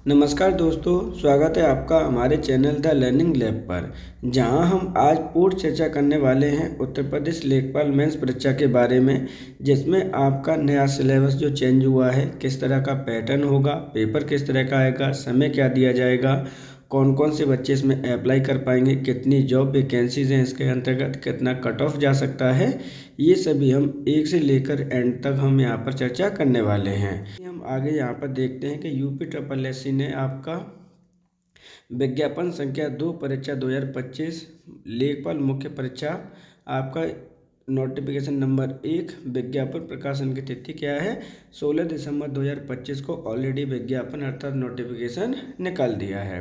नमस्कार दोस्तों, स्वागत है आपका हमारे चैनल द लर्निंग लैब पर, जहां हम आज पूर्ण चर्चा करने वाले हैं उत्तर प्रदेश लेखपाल मेंस परीक्षा के बारे में, जिसमें आपका नया सिलेबस जो चेंज हुआ है, किस तरह का पैटर्न होगा, पेपर किस तरह का आएगा, समय क्या दिया जाएगा, कौन कौन से बच्चे इसमें अप्लाई कर पाएंगे, कितनी जॉब वैकेंसीज हैं इसके अंतर्गत, कितना कट ऑफ जा सकता है, ये सभी हम एक से लेकर एंड तक हम यहाँ पर चर्चा करने वाले हैं। हम आगे यहाँ पर देखते हैं कि यूपी ट्रिपल एससी ने आपका विज्ञापन संख्या 2 परीक्षा 2025 लेखपाल मुख्य परीक्षा आपका नोटिफिकेशन नंबर 1 विज्ञापन प्रकाशन की तिथि क्या है, 16 दिसंबर 2025 को ऑलरेडी विज्ञापन अर्थात नोटिफिकेशन निकाल दिया है।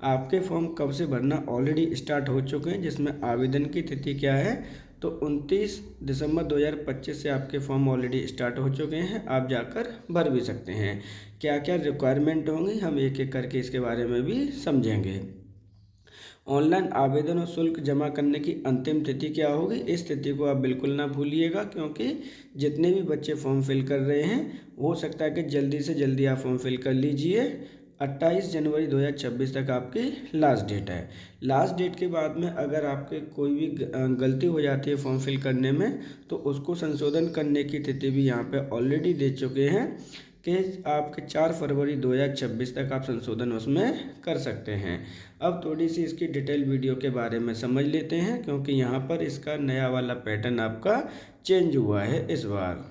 आपके फॉर्म कब से भरना ऑलरेडी स्टार्ट हो चुके हैं, जिसमें आवेदन की तिथि क्या है, तो 29 दिसंबर 2025 से आपके फॉर्म ऑलरेडी स्टार्ट हो चुके हैं, आप जाकर भर भी सकते हैं। क्या क्या रिक्वायरमेंट होंगी हम एक एक करके इसके बारे में भी समझेंगे। ऑनलाइन आवेदन और शुल्क जमा करने की अंतिम तिथि क्या होगी, इस तिथि को आप बिल्कुल ना भूलिएगा, क्योंकि जितने भी बच्चे फॉर्म फिल कर रहे हैं हो सकता है कि जल्दी से जल्दी आप फॉर्म फिल कर लीजिए। 28 जनवरी 2026 तक आपकी लास्ट डेट है। लास्ट डेट के बाद में अगर आपके कोई भी गलती हो जाती है फॉर्म फिल करने में, तो उसको संशोधन करने की तिथि भी यहाँ पे ऑलरेडी दे चुके हैं कि आपके 4 फरवरी 2026 तक आप संशोधन उसमें कर सकते हैं। अब थोड़ी सी इसकी डिटेल वीडियो के बारे में समझ लेते हैं, क्योंकि यहाँ पर इसका नया वाला पैटर्न आपका चेंज हुआ है इस बार।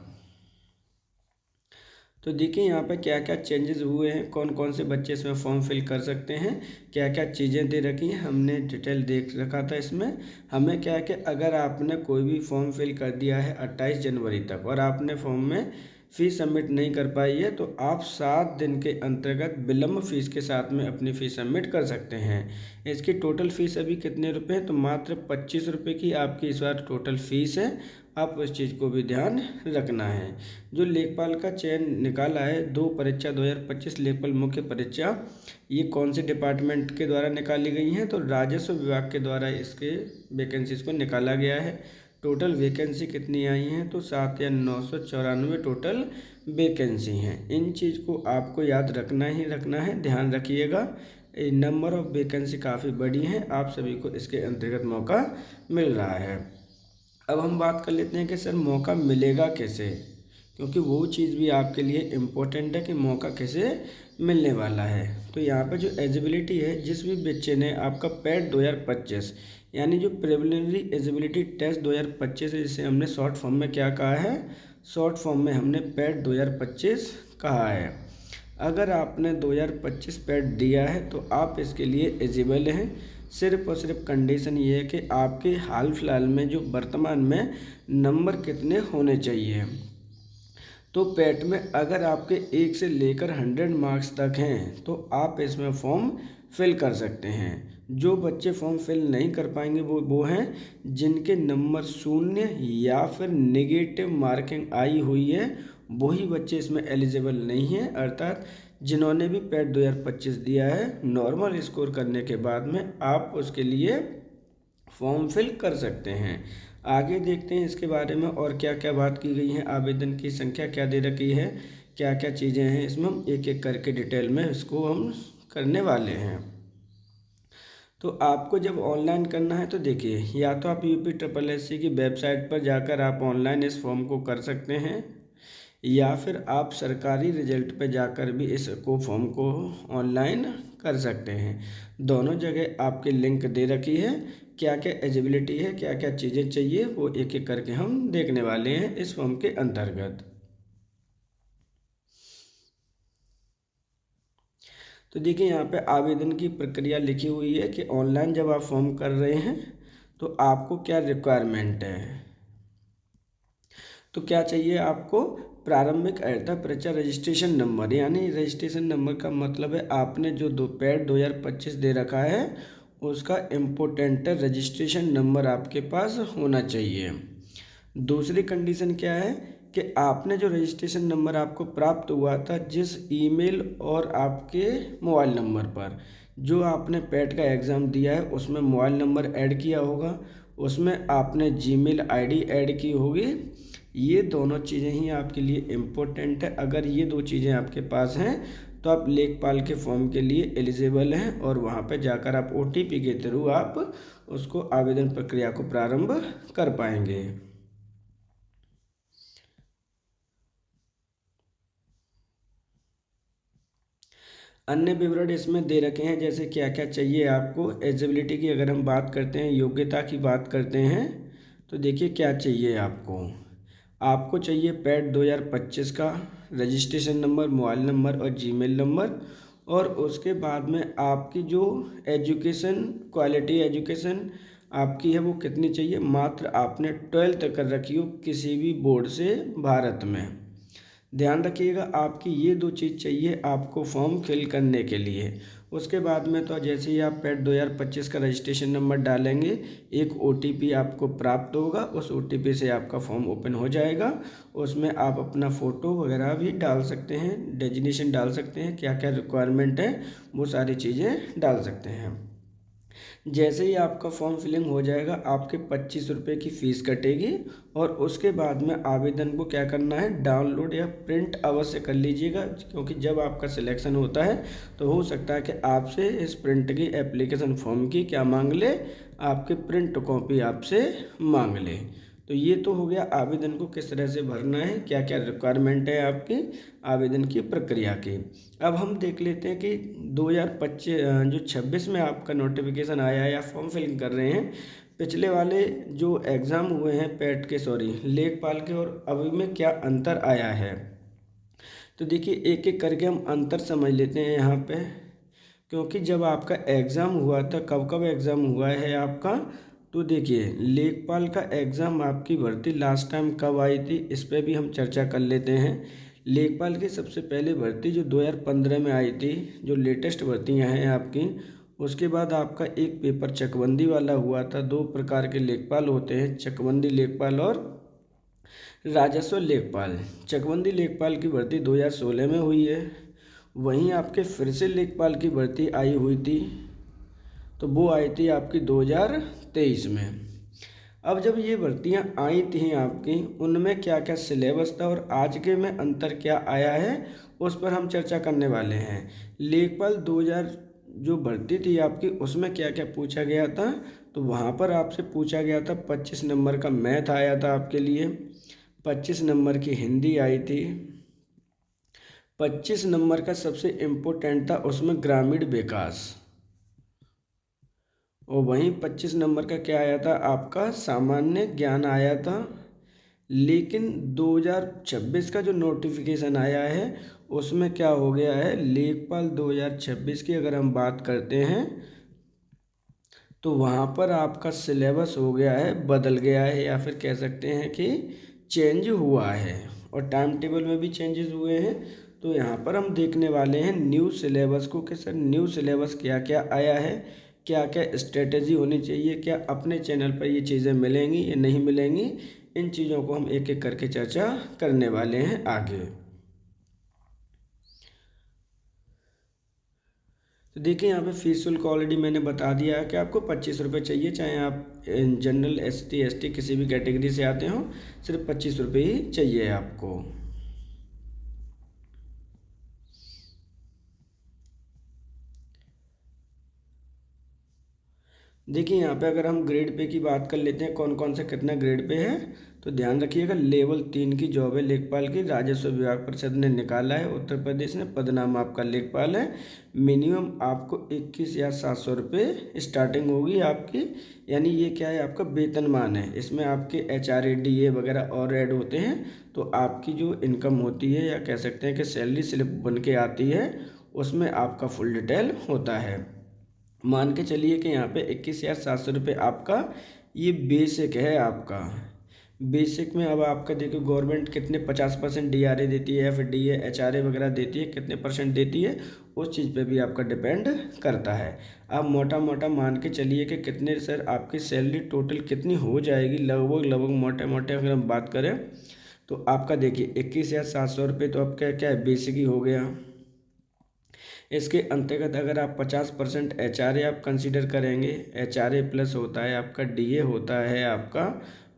तो देखिए यहाँ पर क्या क्या चेंजेस हुए हैं, कौन कौन से बच्चे इसमें फॉर्म फिल कर सकते हैं, क्या क्या चीज़ें दे रखी हैं, हमने डिटेल देख रखा था। इसमें हमें क्या है कि अगर आपने कोई भी फॉर्म फिल कर दिया है 28 जनवरी तक और आपने फॉर्म में फ़ीस सबमिट नहीं कर पाई है, तो आप 7 दिन के अंतर्गत विलम्ब फीस के साथ में अपनी फ़ीस सबमिट कर सकते हैं। इसकी टोटल फ़ीस अभी कितने रुपए हैं, तो मात्र 25 रुपये की आपकी इस बार टोटल फ़ीस है। आप उस चीज़ को भी ध्यान रखना है। जो लेखपाल का चयन निकाला है 2 परीक्षा 2025 लेखपाल मुख्य परीक्षा, ये कौन से डिपार्टमेंट के द्वारा निकाली गई हैं, तो राजस्व विभाग के द्वारा इसके वैकेंसीज को निकाला गया है। टोटल वैकेंसी कितनी आई हैं, तो 7,994 टोटल वैकेंसी हैं। इन चीज़ को आपको याद रखना ही रखना है, ध्यान रखिएगा। नंबर ऑफ वैकेंसी काफ़ी बड़ी हैं, आप सभी को इसके अंतर्गत मौका मिल रहा है। अब हम बात कर लेते हैं कि सर मौका मिलेगा कैसे, क्योंकि वो चीज़ भी आपके लिए इम्पोर्टेंट है कि मौका कैसे मिलने वाला है। तो यहाँ पर जो एलिजिबिलिटी है, जिस भी बच्चे ने आपका पैट 2025 यानी जो प्रिलिमिनरी एलिजिबिलिटी टेस्ट 2025 है, जिसे हमने शॉर्ट फॉर्म में क्या कहा है, शॉर्ट फॉर्म में हमने पैट 2025 कहा है। अगर आपने 2025 पैट दिया है तो आप इसके लिए एलिजिबल हैं। सिर्फ और सिर्फ कंडीशन ये है कि आपके हाल फिलहाल में जो वर्तमान में नंबर कितने होने चाहिए। तो पैट में अगर आपके 1 से लेकर 100 मार्क्स तक हैं तो आप इसमें फॉर्म फिल कर सकते हैं। जो बच्चे फॉर्म फिल नहीं कर पाएंगे वो हैं जिनके नंबर 0 या फिर नेगेटिव मार्किंग आई हुई है, वही बच्चे इसमें एलिजिबल नहीं हैं। अर्थात जिन्होंने भी पैट 2025 दिया है, नॉर्मल स्कोर करने के बाद में आप उसके लिए फॉर्म फिल कर सकते हैं। आगे देखते हैं इसके बारे में और क्या क्या बात की गई है, आवेदन की संख्या क्या दे रखी है, क्या क्या चीज़ें हैं, इसमें हम एक एक करके डिटेल में इसको हम करने वाले हैं। तो आपको जब ऑनलाइन करना है तो देखिए, या तो आप यूपी ट्रिपल एससी की वेबसाइट पर जाकर आप ऑनलाइन इस फॉर्म को कर सकते हैं, या फिर आप सरकारी रिजल्ट पर जाकर भी इसको फॉर्म को ऑनलाइन कर सकते हैं। दोनों जगह आपके लिंक दे रखी है। क्या क्या एलिजिबिलिटी है, क्या क्या चीज़ें चाहिए, वो एक एक करके हम देखने वाले हैं इस फॉर्म के अंतर्गत। तो देखिए यहाँ पे आवेदन की प्रक्रिया लिखी हुई है कि ऑनलाइन जब आप फॉर्म कर रहे हैं तो आपको क्या रिक्वायरमेंट है। तो क्या चाहिए आपको, प्रारंभिक अर्हता परीक्षा रजिस्ट्रेशन नंबर, यानी रजिस्ट्रेशन नंबर का मतलब है आपने जो पैट 2025 दे रखा है उसका इम्पोर्टेंट रजिस्ट्रेशन नंबर आपके पास होना चाहिए। दूसरी कंडीशन क्या है कि आपने जो रजिस्ट्रेशन नंबर आपको प्राप्त हुआ था जिस ईमेल और आपके मोबाइल नंबर पर, जो आपने पैट का एग्ज़ाम दिया है उसमें मोबाइल नंबर ऐड किया होगा, उसमें आपने जीमेल आईडी ऐड की होगी। ये दोनों चीज़ें ही आपके लिए इम्पोर्टेंट है। अगर ये दो चीज़ें आपके पास हैं तो आप लेखपाल के फॉर्म के लिए एलिजिबल हैं और वहाँ पर जाकर आप OTP के थ्रू आप उसको आवेदन प्रक्रिया को प्रारंभ कर पाएंगे। अन्य विवरण इसमें दे रखे हैं, जैसे क्या क्या चाहिए आपको। एलिजिबिलिटी की अगर हम बात करते हैं, योग्यता की बात करते हैं, तो देखिए क्या चाहिए आपको। आपको चाहिए पैट 2025 का रजिस्ट्रेशन नंबर, मोबाइल नंबर और जीमेल नंबर। और उसके बाद में आपकी जो एजुकेशन, क्वालिटी एजुकेशन आपकी है वो कितनी चाहिए, मात्र आपने 12th कर रखी हो किसी भी बोर्ड से भारत में। ध्यान रखिएगा, आपकी ये 2 चीज़ चाहिए आपको फॉर्म फिल करने के लिए। उसके बाद में तो जैसे ही आप पैट 2025 का रजिस्ट्रेशन नंबर डालेंगे, एक OTP आपको प्राप्त होगा, उस OTP से आपका फॉर्म ओपन हो जाएगा। उसमें आप अपना फ़ोटो वगैरह भी डाल सकते हैं, डेजिग्नेशन डाल सकते हैं, क्या क्या रिक्वायरमेंट है वो सारी चीज़ें डाल सकते हैं। जैसे ही आपका फॉर्म फिलिंग हो जाएगा, आपके 25 रुपये की फ़ीस कटेगी। और उसके बाद में आवेदन को क्या करना है, डाउनलोड या प्रिंट अवश्य कर लीजिएगा, क्योंकि जब आपका सिलेक्शन होता है तो हो सकता है कि आपसे इस प्रिंट की एप्लीकेशन फॉर्म की क्या मांग ले, आपके प्रिंट कॉपी आपसे मांग ले। तो ये तो हो गया आवेदन को किस तरह से भरना है, क्या क्या रिक्वायरमेंट है आपकी आवेदन की प्रक्रिया की। अब हम देख लेते हैं कि 2026 में आपका नोटिफिकेशन आया है या फॉर्म फिलिंग कर रहे हैं, पिछले वाले जो एग्ज़ाम हुए हैं पैट के, लेखपाल के, और अभी में क्या अंतर आया है। तो देखिए एक एक करके हम अंतर समझ लेते हैं यहाँ पे। क्योंकि जब आपका एग्ज़ाम हुआ था, कब कब एग्ज़ाम हुआ है आपका, तो देखिए लेखपाल का एग्ज़ाम आपकी भर्ती लास्ट टाइम कब आई थी, इस पर भी हम चर्चा कर लेते हैं। लेखपाल की सबसे पहले भर्ती जो 2015 में आई थी, जो लेटेस्ट भर्तियां हैं आपकी। उसके बाद आपका एक पेपर चकबंदी वाला हुआ था। 2 प्रकार के लेखपाल होते हैं, चकबंदी लेखपाल और राजस्व लेखपाल। चकबंदी लेखपाल की भर्ती 2016 में हुई है। वहीं आपके फिर से लेखपाल की भर्ती आई हुई थी, तो वो आई थी आपकी 2023 में। अब जब ये भर्तियां आई थी आपकी, उनमें क्या क्या सिलेबस था और आज के में अंतर क्या आया है, उस पर हम चर्चा करने वाले हैं। लेखपाल 2000 जो भर्ती थी आपकी, उसमें क्या क्या पूछा गया था, तो वहाँ पर आपसे पूछा गया था 25 नंबर का मैथ आया था आपके लिए, 25 नंबर की हिंदी आई थी, 25 नंबर का सबसे इम्पोर्टेंट था उसमें ग्रामीण विकास, और वहीं 25 नंबर का क्या आया था आपका सामान्य ज्ञान आया था। लेकिन 2026 का जो नोटिफिकेशन आया है उसमें क्या हो गया है, लेखपाल 2026 की अगर हम बात करते हैं, तो वहाँ पर आपका सिलेबस हो गया है, बदल गया है, या फिर कह सकते हैं कि चेंज हुआ है। और टाइम टेबल में भी चेंजेस हुए हैं। तो यहाँ पर हम देखने वाले हैं न्यू सिलेबस को, कि सर न्यू सिलेबस क्या क्या आया है, क्या क्या स्ट्रेटेजी होनी चाहिए, क्या अपने चैनल पर ये चीज़ें मिलेंगी या नहीं मिलेंगी। इन चीज़ों को हम एक एक करके चर्चा करने वाले हैं आगे। तो देखिए यहाँ पे फीस शुल्क ऑलरेडी मैंने बता दिया है कि आपको 25 रुपये चाहिए, चाहे आप जनरल ST ST किसी भी कैटेगरी से आते हो, सिर्फ 25 रुपये ही चाहिए आपको। देखिए यहाँ पे अगर हम ग्रेड पे की बात कर लेते हैं, कौन कौन सा कितना ग्रेड पे है, तो ध्यान रखिएगा लेवल 3 की जॉब है लेखपाल की, राजस्व विभाग परिषद ने निकाला है, उत्तर प्रदेश ने, पदनाम आपका लेखपाल है। मिनिमम आपको 21,700 रुपये स्टार्टिंग होगी आपकी, यानी ये क्या है आपका वेतनमान है। इसमें आपके HRA DA वगैरह और ऐड होते हैं, तो आपकी जो इनकम होती है, या कह सकते हैं कि सैलरी स्लिप बन के आती है, उसमें आपका फुल डिटेल होता है। मान के चलिए कि यहाँ पे 21,700 रुपये आपका ये बेसिक है आपका। बेसिक में अब आपका देखो गवर्नमेंट कितने 50% DRA देती है, या फिर DA HRA वगैरह देती है, कितने % देती है, उस चीज़ पे भी आपका डिपेंड करता है। आप मोटा मोटा मान के चलिए कि कितने सर आपकी सैलरी टोटल कितनी हो जाएगी, लगभग मोटे मोटे अगर हम बात करें, तो आपका देखिए 21,700 रुपये तो आपका क्या है, बेसिक ही हो गया। इसके अंतर्गत अगर आप 50% HRA आप कंसीडर करेंगे, HRA प्लस होता है आपका DA होता है आपका,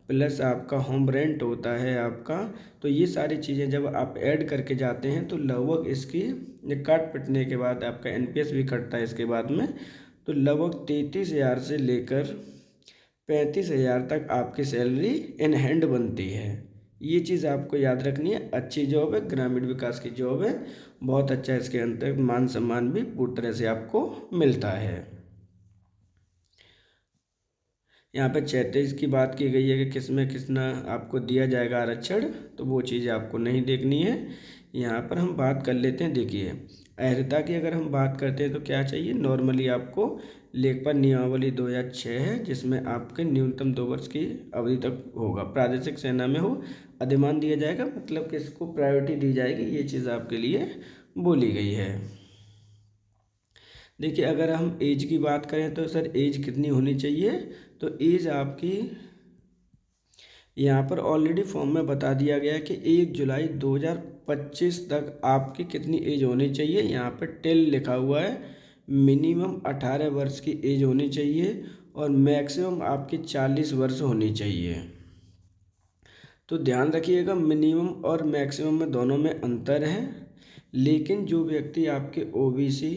प्लस आपका होम रेंट होता है आपका, तो ये सारी चीज़ें जब आप ऐड करके जाते हैं तो लगभग इसकी ये काट पिटने के बाद आपका एनपीएस भी कटता है इसके बाद में, तो लगभग 33,000 से लेकर 35,000 तक आपकी सैलरी इन हैंड बनती है। ये चीज़ आपको याद रखनी है। अच्छी जॉब है, ग्रामीण विकास की जॉब है, बहुत अच्छा है। इसके अंतर्गत मान सम्मान भी पूरी तरह से आपको मिलता है। यहाँ पे 36 की बात की गई है कि किसमें कितना आपको दिया जाएगा आरक्षण, तो वो चीज़ें आपको नहीं देखनी है। यहाँ पर हम बात कर लेते हैं। देखिए, अहर्ता की अगर हम बात करते हैं तो क्या चाहिए, नॉर्मली आपको लेखपाल नियमावली 2006 है, जिसमें आपके न्यूनतम 2 वर्ष की अवधि तक होगा। प्रादेशिक सेना में हो अधिमान दिया जाएगा, मतलब किसको प्रायोरिटी दी जाएगी, ये चीज़ आपके लिए बोली गई है। देखिए, अगर हम एज की बात करें तो सर एज कितनी होनी चाहिए, तो एज आपकी यहाँ पर ऑलरेडी फॉर्म में बता दिया गया है कि 1 जुलाई 2025 तक आपकी कितनी एज होनी चाहिए। यहाँ पर टिल लिखा हुआ है, मिनिमम 18 वर्ष की एज होनी चाहिए और मैक्सिमम आपकी 40 वर्ष होनी चाहिए। तो ध्यान रखिएगा, मिनिमम और मैक्सिमम में दोनों में अंतर है। लेकिन जो व्यक्ति आपके ओबीसी,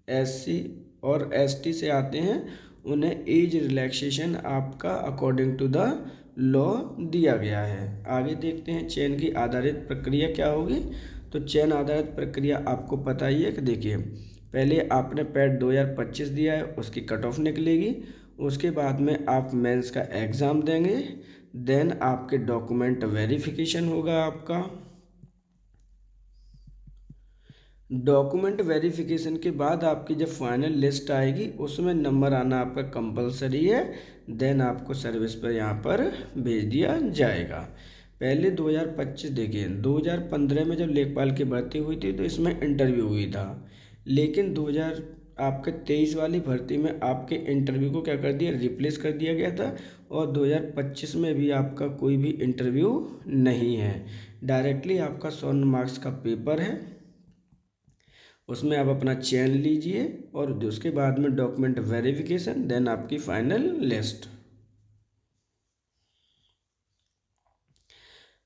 एससी और एसटी से आते हैं उन्हें एज रिलैक्सेशन आपका अकॉर्डिंग टू द लॉ दिया गया है। आगे देखते हैं चयन की आधारित प्रक्रिया क्या होगी। तो चयन आधारित प्रक्रिया आपको पता ही है कि देखिए, पहले आपने पैट 2025 दिया है, उसकी कट ऑफ निकलेगी। उसके बाद में आप मेंस का एग्ज़ाम देंगे, देन आपके डॉक्यूमेंट वेरिफिकेशन होगा। आपका डॉक्यूमेंट वेरिफिकेशन के बाद आपकी जब फाइनल लिस्ट आएगी उसमें नंबर आना आपका कंपलसरी है, देन आपको सर्विस पर यहाँ पर भेज दिया जाएगा। पहले 2025 देखिए, 2015 में जब लेखपाल की भर्ती हुई थी तो इसमें इंटरव्यू हुई था, लेकिन 2023 वाली भर्ती में आपके इंटरव्यू को क्या कर दिया, रिप्लेस कर दिया गया था। और 2025 में भी आपका कोई भी इंटरव्यू नहीं है, डायरेक्टली आपका 100 मार्क्स का पेपर है, उसमें आप अपना चयन लीजिए और उसके बाद में डॉक्यूमेंट वेरिफिकेशन, देन आपकी फाइनल लिस्ट।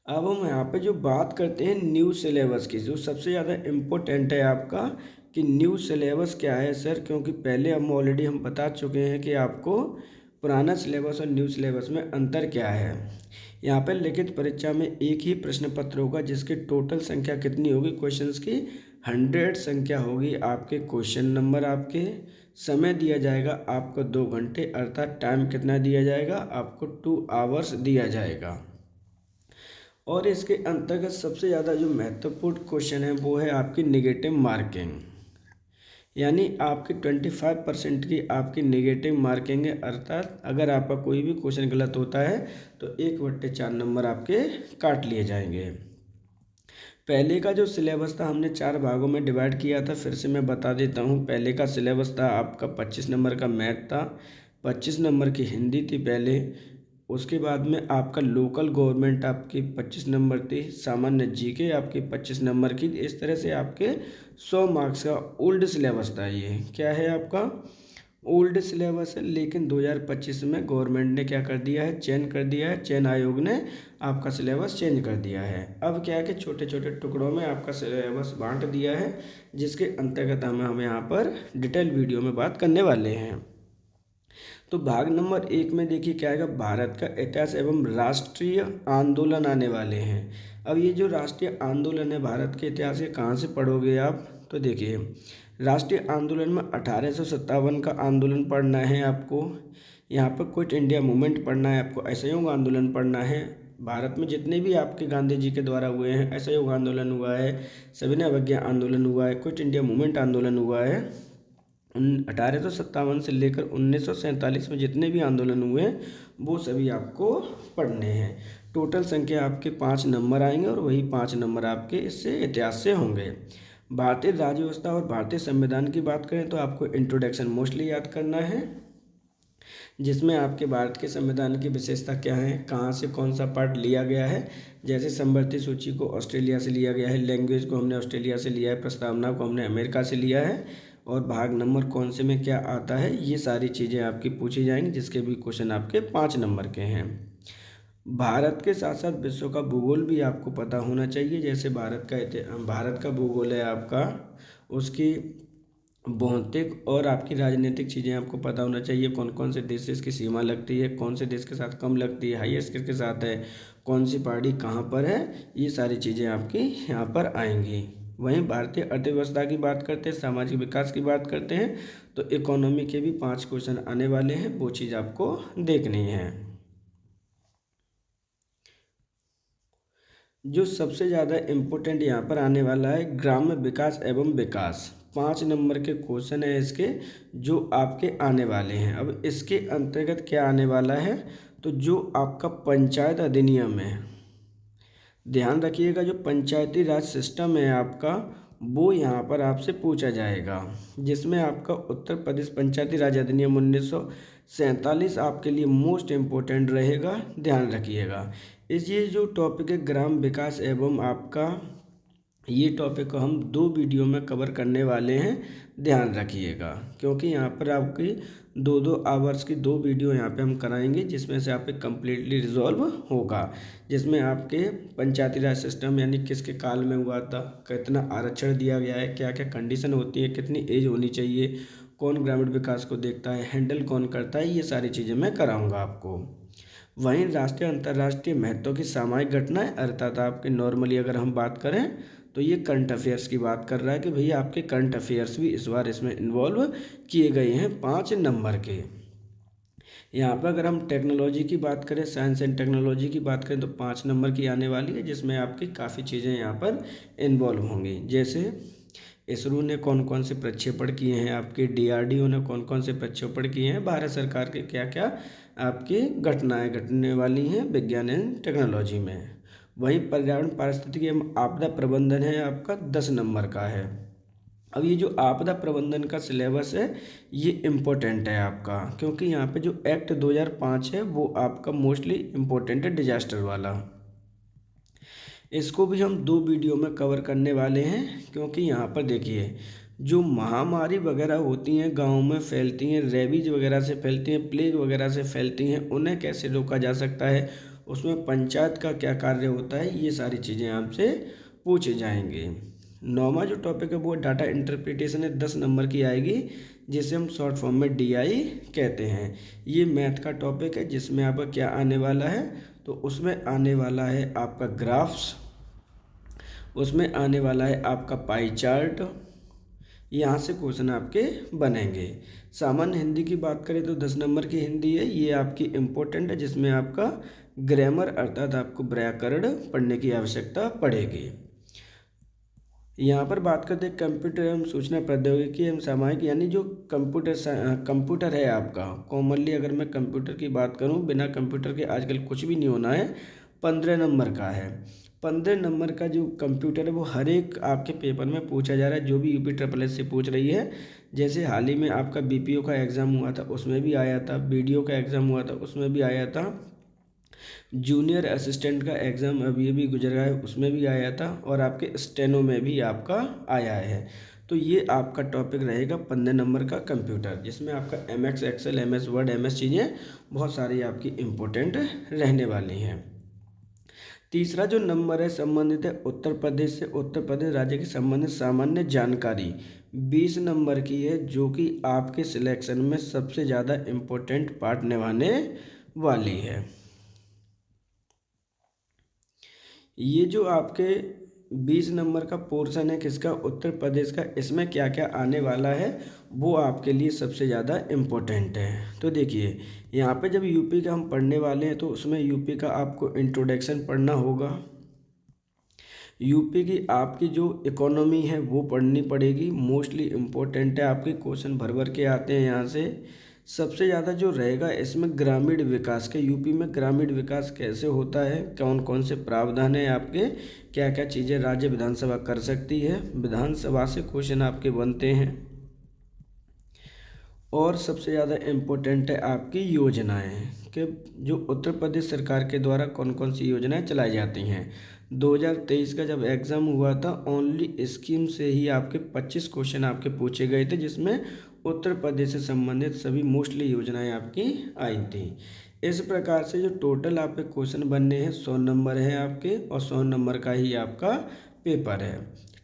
अब हम यहाँ पे जो बात करते हैं न्यू सिलेबस की, जो सबसे ज़्यादा इम्पोर्टेंट है आपका कि न्यू सिलेबस क्या है सर, क्योंकि पहले हम बता चुके हैं कि आपको पुराना सिलेबस और न्यू सिलेबस में अंतर क्या है। यहाँ पर लिखित परीक्षा में एक ही प्रश्न पत्र होगा जिसकी टोटल संख्या कितनी होगी क्वेश्चंस की, 100 संख्या होगी। आपके क्वेश्चन नंबर, आपके समय दिया जाएगा आपको 2 घंटे, अर्थात टाइम कितना दिया जाएगा आपको 2 आवर्स दिया जाएगा। और इसके अंतर्गत सबसे ज़्यादा जो महत्वपूर्ण क्वेश्चन है वो है आपकी निगेटिव मार्किंग, यानी आपकी 25% की आपकी निगेटिव मार्किंग है। अर्थात अगर आपका कोई भी क्वेश्चन गलत होता है तो 1/4 नंबर आपके काट लिए जाएंगे। पहले का जो सिलेबस था हमने 4 भागों में डिवाइड किया था, फिर से मैं बता देता हूँ। पहले का सिलेबस था आपका 25 नंबर का मैथ था, 25 नंबर की हिंदी थी पहले, उसके बाद में आपका लोकल गवर्नमेंट आपकी 25 नंबर थी, सामान्य जीके आपकी 25 नंबर की। इस तरह से आपके 100 मार्क्स का ओल्ड सिलेबस था। ये क्या है आपका ओल्ड सिलेबस है, लेकिन 2025 में गवर्नमेंट ने क्या कर दिया है, चेंज कर दिया है, चयन आयोग ने आपका सिलेबस चेंज कर दिया है। अब क्या है कि छोटे छोटे टुकड़ों में आपका सिलेबस बांट दिया है, जिसके अंतर्गत हम यहाँ पर डिटेल वीडियो में बात करने वाले हैं। तो भाग नंबर 1 में देखिए क्या आएगा, भारत का इतिहास एवं राष्ट्रीय आंदोलन आने वाले हैं। अब ये जो राष्ट्रीय आंदोलन है भारत के इतिहास के, कहाँ से पढ़ोगे आप, तो देखिए राष्ट्रीय आंदोलन में 1857 का आंदोलन पढ़ना है आपको, यहाँ पर क्विट इंडिया मूवमेंट पढ़ना है आपको, असहयोग आंदोलन पढ़ना है। भारत में जितने भी आपके गांधी जी के द्वारा हुए हैं, असहयोग आंदोलन हुआ है, सविनय अवज्ञा आंदोलन हुआ है, क्विट इंडिया मूवमेंट आंदोलन हुआ है, 1857 से लेकर 1947 में जितने भी आंदोलन हुए हैं वो सभी आपको पढ़ने हैं। टोटल संख्या आपके 5 नंबर आएंगे और वही 5 नंबर आपके इससे इतिहास से होंगे। भारतीय राज्य व्यवस्था और भारतीय संविधान की बात करें तो आपको इंट्रोडक्शन मोस्टली याद करना है, जिसमें आपके भारत के संविधान की विशेषता क्या है, कहाँ से कौन सा पार्ट लिया गया है। जैसे संवर्ती सूची को ऑस्ट्रेलिया से लिया गया है, लैंग्वेज को हमने ऑस्ट्रेलिया से लिया है, प्रस्तावना को हमने अमेरिका से लिया है, और भाग नंबर कौन से में क्या आता है, ये सारी चीज़ें आपकी पूछी जाएंगी, जिसके भी क्वेश्चन आपके 5 नंबर के हैं। भारत के साथ साथ विश्व का भूगोल भी आपको पता होना चाहिए। जैसे भारत का भूगोल है आपका, उसकी भौतिक और आपकी राजनीतिक चीज़ें आपको पता होना चाहिए। कौन कौन से देश से इसकी सीमा लगती है, कौन से देश के साथ कम लगती है, हाईएस्ट किसके साथ है, कौन सी पहाड़ी कहाँ पर है, ये सारी चीज़ें आपकी यहाँ पर आएंगी। वहीं भारतीय अर्थव्यवस्था की बात करते हैं, सामाजिक विकास की बात करते हैं, तो इकोनॉमी के भी 5 क्वेश्चन आने वाले हैं, वो चीज़ आपको देखनी है। जो सबसे ज़्यादा इम्पोर्टेंट यहाँ पर आने वाला है, ग्राम्य विकास एवं विकास। 5 नंबर के क्वेश्चन है इसके, जो आपके आने वाले हैं। अब इसके अंतर्गत क्या आने वाला है, तो जो आपका पंचायत अधिनियम है, ध्यान रखिएगा, जो पंचायती राज सिस्टम है आपका, वो यहाँ पर आपसे पूछा जाएगा, जिसमें आपका उत्तर प्रदेश पंचायती राज अधिनियम 1947 आपके लिए मोस्ट इम्पोर्टेंट रहेगा, ध्यान रखिएगा। ये जो टॉपिक है ग्राम विकास एवं आपका, ये टॉपिक को हम 2 वीडियो में कवर करने वाले हैं, ध्यान रखिएगा, क्योंकि यहाँ पर आपकी 2-2 आवर्स की 2 वीडियो यहाँ पे हम कराएंगे, जिसमें से आप पे कम्प्लीटली रिजॉल्व होगा, जिसमें आपके पंचायती राज सिस्टम यानी किसके काल में हुआ था, कितना आरक्षण दिया गया है, क्या क्या कंडीशन होती है, कितनी एज होनी चाहिए, कौन ग्रामीण विकास को देखता है, हैंडल कौन करता है, ये सारी चीज़ें मैं कराऊँगा आपको। वहीं राष्ट्रीय अंतर्राष्ट्रीय महत्व की सामायिक घटनाएं, अर्थात आपके नॉर्मली अगर हम बात करें तो ये करंट अफेयर्स की बात कर रहा है कि भैया आपके करंट अफेयर्स भी इस बार इसमें इन्वॉल्व किए गए हैं 5 नंबर के। यहाँ पर अगर हम टेक्नोलॉजी की बात करें, साइंस एंड टेक्नोलॉजी की बात करें, तो 5 नंबर की आने वाली है, जिसमें आपकी काफ़ी चीज़ें यहाँ पर इन्वॉल्व होंगी। जैसे इसरो ने कौन कौन से प्रक्षेपण किए हैं, आपके डीआरडीओ ने कौन कौन से प्रक्षेपण किए हैं, भारत सरकार के क्या क्या आपकी घटनाएं घटने वाली हैं विज्ञान एंड टेक्नोलॉजी में। वहीं पर्यावरण पारिस्थितिकी एवं आपदा प्रबंधन है आपका 10 नंबर का है। अब ये जो आपदा प्रबंधन का सिलेबस है, ये इम्पोर्टेंट है आपका, क्योंकि यहाँ पे जो एक्ट 2005 है वो आपका मोस्टली इम्पोर्टेंट है, डिजास्टर वाला। इसको भी हम 2 वीडियो में कवर करने वाले हैं, क्योंकि यहाँ पर देखिए, जो महामारी वगैरह होती हैं गाँव में फैलती हैं, रेबीज वगैरह से फैलती हैं, प्लेग वगैरह से फैलती हैं, उन्हें कैसे रोका जा सकता है, उसमें पंचायत का क्या कार्य होता है, ये सारी चीज़ें आपसे पूछे जाएंगे। 9वां जो टॉपिक है वो डाटा इंटरप्रिटेशन है, 10 नंबर की आएगी, जिसे हम शॉर्ट फॉर्म में DI कहते हैं। ये मैथ का टॉपिक है, जिसमें आपका क्या आने वाला है, तो उसमें आने वाला है आपका ग्राफ्स, उसमें आने वाला है आपका पाई चार्ट, यहाँ से क्वेश्चन आपके बनेंगे। सामान्य हिंदी की बात करें तो 10 नंबर की हिंदी है, ये आपकी इम्पोर्टेंट है, जिसमें आपका ग्रामर अर्थात आपको व्याकरण पढ़ने की आवश्यकता पड़ेगी। यहाँ पर बात करते हैं कंप्यूटर एवं सूचना प्रौद्योगिकी एवं सामाजिक, यानी जो कंप्यूटर है आपका, कॉमनली अगर मैं कंप्यूटर की बात करूँ, बिना कंप्यूटर के आजकल कुछ भी नहीं होना है, 15 नंबर का है। 15 नंबर का जो कंप्यूटर है वो हर एक आपके पेपर में पूछा जा रहा है, जो भी UPSSS से पूछ रही है। जैसे हाल ही में आपका BPO का एग्ज़ाम हुआ था, उसमें भी आया था, BDO का एग्ज़ाम हुआ था, उसमें भी आया था, जूनियर असिस्टेंट का एग्ज़ाम अभी गुजर रहा है, उसमें भी आया था, और आपके स्टेनो में भी आपका आया है। तो ये आपका टॉपिक रहेगा 15 नंबर का कंप्यूटर, जिसमें आपका MS Excel, MS Word, MS चीज़ें बहुत सारी आपकी इम्पोर्टेंट रहने वाली हैं। तीसरा जो नंबर है संबंधित है उत्तर प्रदेश से, उत्तर प्रदेश राज्य के संबंधित सामान्य जानकारी 20 नंबर की है, जो कि आपके सिलेक्शन में सबसे ज़्यादा इम्पोर्टेंट पार्ट निभाने वाली है। ये जो आपके 20 नंबर का पोर्शन है किसका, उत्तर प्रदेश का, इसमें क्या क्या आने वाला है वो आपके लिए सबसे ज़्यादा इम्पोर्टेंट है। तो देखिए, यहाँ पे जब यूपी का हम पढ़ने वाले हैं तो उसमें यूपी का आपको इंट्रोडक्शन पढ़ना होगा, यूपी की आपकी जो इकोनॉमी है वो पढ़नी पड़ेगी, मोस्टली इम्पोर्टेंट है, आपके क्वेश्चन भर भर के आते हैं यहाँ से। सबसे ज़्यादा जो रहेगा इसमें ग्रामीण विकास के, यूपी में ग्रामीण विकास कैसे होता है, कौन कौन से प्रावधान है आपके, क्या क्या चीज़ें राज्य विधानसभा कर सकती है, विधानसभा से क्वेश्चन आपके बनते हैं। और सबसे ज़्यादा इम्पोर्टेंट है आपकी योजनाएं, कि जो उत्तर प्रदेश सरकार के द्वारा कौन कौन सी योजनाएं चलाई जाती हैं। 2023 का जब एग्ज़ाम हुआ था, ओनली स्कीम से ही आपके 25 क्वेश्चन आपके पूछे गए थे, जिसमें उत्तर प्रदेश से संबंधित सभी मोस्टली योजनाएं आपकी आई थी। इस प्रकार से जो टोटल आपके क्वेश्चन बनने हैं 100 नंबर है आपके, और 100 नंबर का ही आपका पेपर है।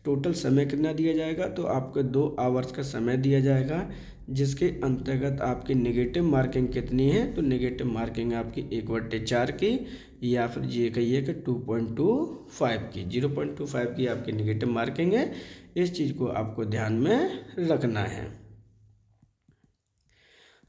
टोटल समय कितना दिया जाएगा, तो आपको 2 आवर्स का समय दिया जाएगा, जिसके अंतर्गत आपकी नेगेटिव मार्किंग कितनी है, तो नेगेटिव मार्किंग आपकी 1/4 की, या फिर ये कहिए कि 2.25 की, 0.25 की आपकी नेगेटिव मार्किंग है। इस चीज़ को आपको ध्यान में रखना है।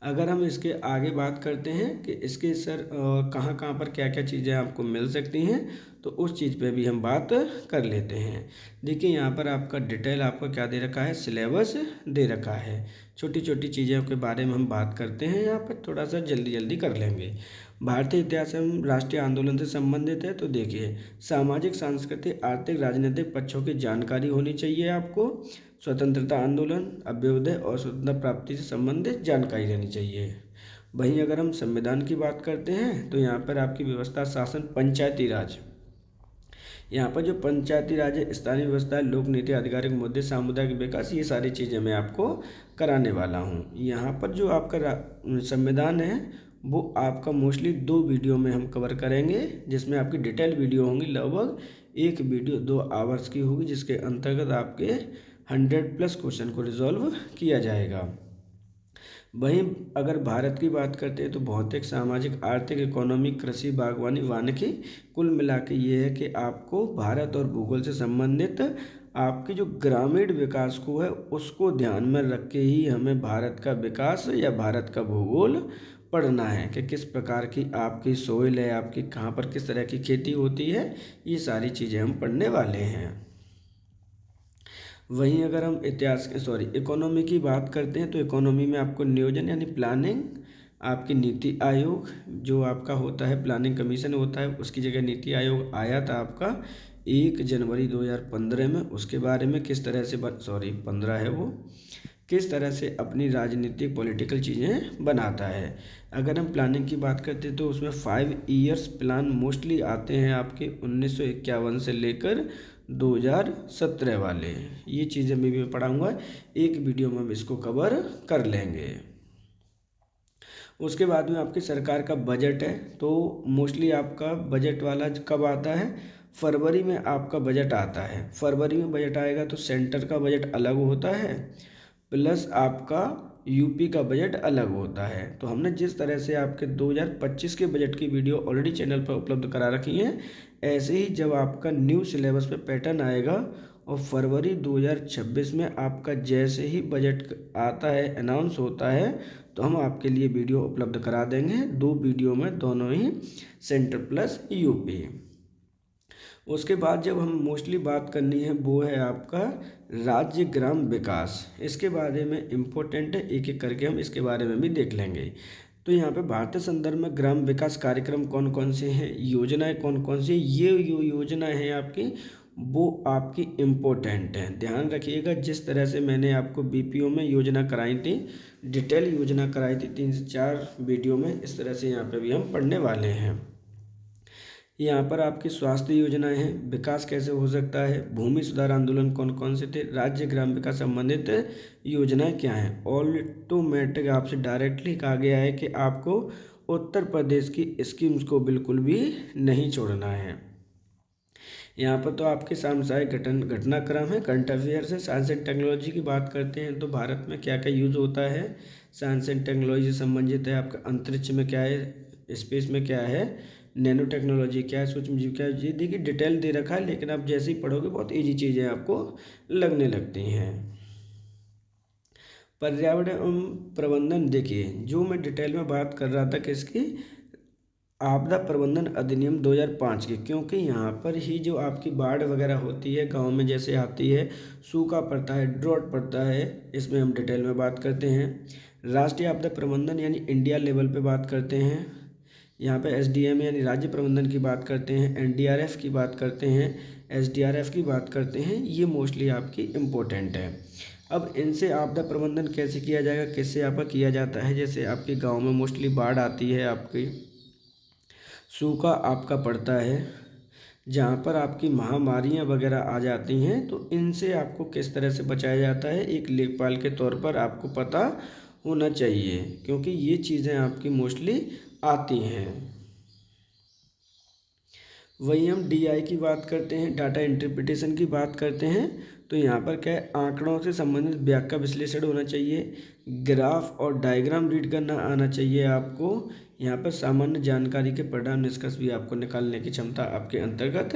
अगर हम इसके आगे बात करते हैं कि इसके सर कहाँ कहाँ पर क्या क्या चीज़ें आपको मिल सकती हैं, तो उस चीज़ पे भी हम बात कर लेते हैं। देखिए यहाँ पर आपका डिटेल आपको क्या दे रखा है, सिलेबस दे रखा है। छोटी छोटी चीज़ों के बारे में हम बात करते हैं, यहाँ पर थोड़ा सा जल्दी जल्दी कर लेंगे। भारतीय इतिहास एवं राष्ट्रीय आंदोलन से संबंधित है, तो देखिए सामाजिक, सांस्कृतिक, आर्थिक, राजनीतिक पक्षों की जानकारी होनी चाहिए आपको। स्वतंत्रता आंदोलन, अभ्युदय और स्वतंत्रता प्राप्ति से संबंधित जानकारी रहनी चाहिए। वहीं अगर हम संविधान की बात करते हैं, तो यहाँ पर आपकी व्यवस्था, शासन, पंचायती राज, यहाँ पर जो पंचायती राज है, स्थानीय व्यवस्था, लोक नीति, आधिकारिक मुद्दे, सामुदायिक विकास, ये सारी चीज़ें मैं आपको कराने वाला हूँ। यहाँ पर जो आपका संविधान है वो आपका मोस्टली 2 वीडियो में हम कवर करेंगे, जिसमें आपकी डिटेल वीडियो होंगी, लगभग एक वीडियो 2 आवर्स की होगी, जिसके अंतर्गत आपके 100+ क्वेश्चन को रिजॉल्व किया जाएगा। वहीं अगर भारत की बात करते हैं, तो भौतिक, सामाजिक, आर्थिक, इकोनॉमिक, कृषि, बागवानी, वानिकी, कुल मिला के ये है कि आपको भारत और भूगोल से संबंधित आपके जो ग्रामीण विकास को है उसको ध्यान में रख के ही हमें भारत का विकास या भारत का भूगोल पढ़ना है, कि किस प्रकार की आपकी सोइल है, आपकी कहाँ पर किस तरह की खेती होती है, ये सारी चीज़ें हम पढ़ने वाले हैं। वहीं अगर हम इकोनॉमी की बात करते हैं, तो इकोनॉमी में आपको नियोजन यानी प्लानिंग, आपकी नीति आयोग जो आपका होता है, प्लानिंग कमीशन होता है, उसकी जगह नीति आयोग आया था आपका 1 जनवरी 2015 में। उसके बारे में किस तरह से 15 है वो, किस तरह से अपनी राजनीतिक पॉलिटिकल चीज़ें बनाता है। अगर हम प्लानिंग की बात करते हैं, तो उसमें 5 ईयर्स प्लान मोस्टली आते हैं आपके 1951 से लेकर 2017 वाले। ये चीज़ें मैं भी पढ़ाऊँगा, एक वीडियो में हम इसको कवर कर लेंगे। उसके बाद में आपकी सरकार का बजट है, तो मोस्टली आपका बजट वाला कब आता है, फरवरी में आपका बजट आता है। फरवरी में बजट आएगा तो सेंटर का बजट अलग होता है, प्लस आपका यूपी का बजट अलग होता है। तो हमने जिस तरह से आपके 2025 के बजट की वीडियो ऑलरेडी चैनल पर उपलब्ध करा रखी हैं, ऐसे ही जब आपका न्यू सिलेबस पे पैटर्न आएगा और फरवरी 2026 में आपका जैसे ही बजट आता है, अनाउंस होता है, तो हम आपके लिए वीडियो उपलब्ध करा देंगे। 2 वीडियो में दोनों ही सेंटर प्लस यूपी। उसके बाद जब हम मोस्टली बात करनी है वो है आपका राज्य ग्राम विकास। इसके बारे में इम्पोर्टेंट है, एक एक करके हम इसके बारे में भी देख लेंगे। तो यहाँ पे भारतीय संदर्भ में ग्राम विकास कार्यक्रम कौन कौन से हैं, योजनाएं कौन कौन सी, ये योजनाएं हैं आपकी, वो आपकी इम्पोर्टेंट हैं। ध्यान रखिएगा, जिस तरह से मैंने आपको बीपीओ में योजना कराई थी, डिटेल योजना कराई थी 3 से 4 वीडियो में, इस तरह से यहाँ पे भी हम पढ़ने वाले हैं। यहाँ पर आपकी स्वास्थ्य योजनाएं हैं, विकास कैसे हो सकता है, भूमि सुधार आंदोलन कौन कौन से थे, राज्य ग्राम विकास संबंधित योजनाएं क्या हैं। ऑटोमेटिक आपसे डायरेक्टली कहा गया है कि आपको उत्तर प्रदेश की स्कीम्स को बिल्कुल भी नहीं छोड़ना है। यहाँ पर तो आपके सामुदायिक घटनाक्रम है, करंट अफेयर से। साइंस एंड टेक्नोलॉजी की बात करते हैं, तो भारत में क्या क्या यूज़ होता है, साइंस एंड टेक्नोलॉजी से संबंधित है। आपका अंतरिक्ष में क्या है, स्पेस में क्या है, नैनो टेक्नोलॉजी क्या है, सूक्ष्म जीव क्या है, जी देखिए डिटेल दे रखा है, लेकिन आप जैसे ही पढ़ोगे बहुत इजी चीज़ें आपको लगने लगती हैं। पर्यावरण एवं प्रबंधन, देखिए जो मैं डिटेल में बात कर रहा था किसकी, आपदा प्रबंधन अधिनियम 2005 की, क्योंकि यहाँ पर ही जो आपकी बाढ़ वगैरह होती है गांव में जैसे आती है, सूखा पड़ता है, ड्रॉट पड़ता है, इसमें हम डिटेल में बात करते हैं। राष्ट्रीय आपदा प्रबंधन यानी इंडिया लेवल पे बात करते हैं। यहाँ पे एसडीएम यानी राज्य प्रबंधन की बात करते हैं, एनडीआरएफ की बात करते हैं, एसडीआरएफ की बात करते हैं, ये मोस्टली आपकी इम्पोर्टेंट है। अब इनसे आपदा प्रबंधन कैसे किया जाएगा, किससे आपका किया जाता है, जैसे आपके गांव में मोस्टली बाढ़ आती है, आपकी सूखा आपका पड़ता है, जहाँ पर आपकी महामारियाँ वगैरह आ जाती हैं, तो इनसे आपको किस तरह से बचाया जाता है, एक लेखपाल के तौर पर आपको पता होना चाहिए, क्योंकि ये चीज़ें आपकी मोस्टली आती हैं। वहीं हम DI की बात करते हैं, डाटा इंटरप्रिटेशन की बात करते हैं, तो यहाँ पर क्या है, आंकड़ों से संबंधित व्याख्या विश्लेषण होना चाहिए, ग्राफ और डायग्राम रीड करना आना चाहिए आपको। यहाँ पर सामान्य जानकारी के परिणाम निष्कर्ष भी आपको निकालने की क्षमता आपके अंतर्गत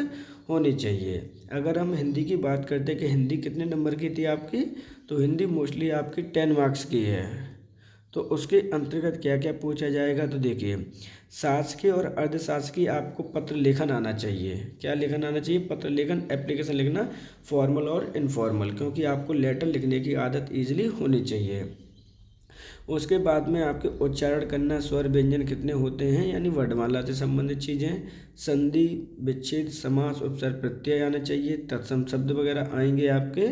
होनी चाहिए। अगर हम हिंदी की बात करते हैं कि हिंदी कितने नंबर की थी आपकी, तो हिंदी मोस्टली आपकी 10 मार्क्स की है। तो उसके अंतर्गत क्या क्या पूछा जाएगा, तो देखिए, शासकीय और अर्धशासकीय आपको पत्र लेखन आना चाहिए। क्या लेखन आना चाहिए? पत्र लेखन, एप्लीकेशन लिखना, फॉर्मल और इनफॉर्मल, क्योंकि आपको लेटर लिखने की आदत ईजिली होनी चाहिए। उसके बाद में आपके उच्चारण करना, स्वर व्यंजन कितने होते हैं, यानी वर्णमाला से संबंधित चीज़ें, संधि, विच्छेद, समास, उपसर्ग, प्रत्यय आना चाहिए, तत्सम शब्द वगैरह आएंगे आपके,